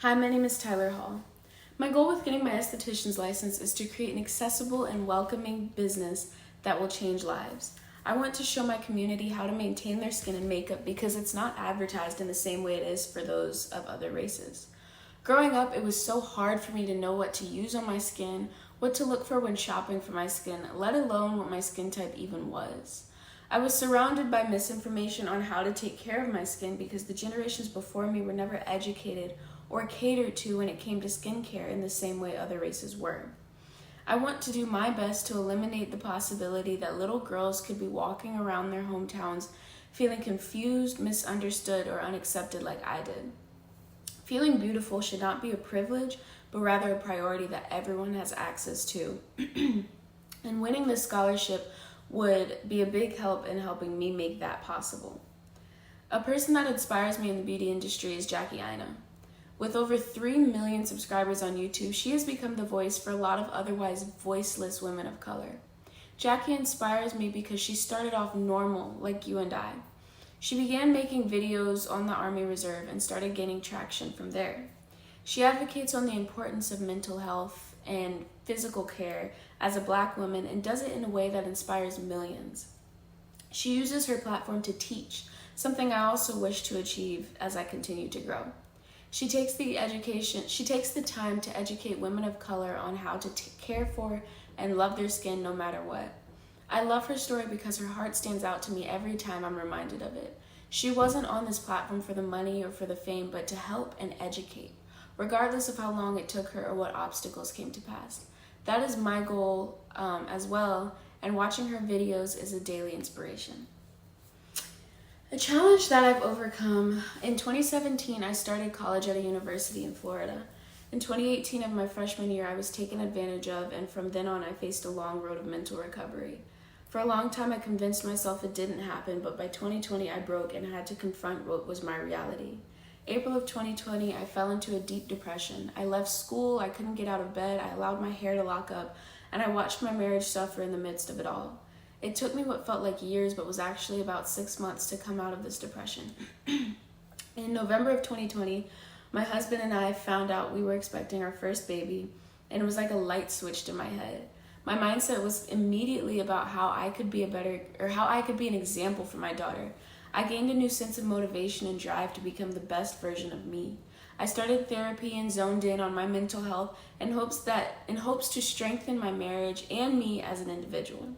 Hi, my name is Tyler Hall. My goal with getting my esthetician's license is to create an accessible and welcoming business that will change lives. I want to show my community how to maintain their skin and makeup because it's not advertised in the same way it is for those of other races. Growing up, it was so hard for me to know what to use on my skin, what to look for when shopping for my skin, let alone what my skin type even was. I was surrounded by misinformation on how to take care of my skin because the generations before me were never educated or catered to when it came to skincare in the same way other races were. I want to do my best to eliminate the possibility that little girls could be walking around their hometowns feeling confused, misunderstood, or unaccepted like I did. Feeling beautiful should not be a privilege, but rather a priority that everyone has access to. And winning this scholarship would be a big help in helping me make that possible. A person that inspires me in the beauty industry is Jackie Aina. With over 3 million subscribers on YouTube, she has become the voice for a lot of otherwise voiceless women of color. Jackie inspires me because she started off normal, like you and I. She began making videos on the Army Reserve and started gaining traction from there. She advocates on the importance of mental health and physical care as a Black woman and does it in a way that inspires millions. She uses her platform to teach, something I also wish to achieve as I continue to grow. She takes the time to educate women of color on how to care for and love their skin no matter what. I love her story because her heart stands out to me every time I'm reminded of it. She wasn't on this platform for the money or for the fame, but to help and educate, regardless of how long it took her or what obstacles came to pass. That is my goal as well, and watching her videos is a daily inspiration. A challenge that I've overcome: in 2017, I started college at a university in Florida. In 2018 of my freshman year, I was taken advantage of, and from then on, I faced a long road of mental recovery. For a long time, I convinced myself it didn't happen, but by 2020, I broke and had to confront what was my reality. April of 2020, I fell into a deep depression. I left school, I couldn't get out of bed, I allowed my hair to lock up, and I watched my marriage suffer in the midst of it all. It took me what felt like years, but was actually about 6 months to come out of this depression. In November of 2020, my husband and I found out we were expecting our first baby, and it was like a light switched in my head. My mindset was immediately about how I could be an example for my daughter. I gained a new sense of motivation and drive to become the best version of me. I started therapy and zoned in on my mental health in hopes to strengthen my marriage and me as an individual.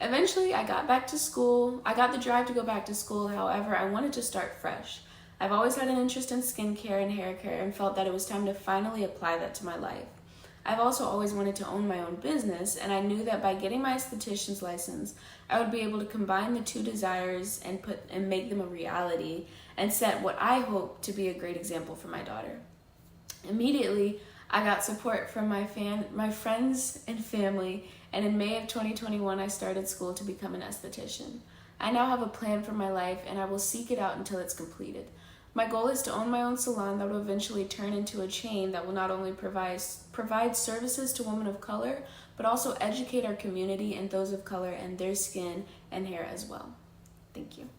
Eventually, I got back to school. I got the drive to go back to school. However, I wanted to start fresh. I've always had an interest in skincare and hair care and felt that it was time to finally apply that to my life. I've also always wanted to own my own business, and I knew that by getting my esthetician's license, I would be able to combine the two desires and make them a reality and set what I hope to be a great example for my daughter. Immediately, I got support from my friends and family, and in May of 2021, I started school to become an esthetician. I now have a plan for my life, and I will seek it out until it's completed. My goal is to own my own salon that will eventually turn into a chain that will not only provide services to women of color, but also educate our community and those of color and their skin and hair as well. Thank you.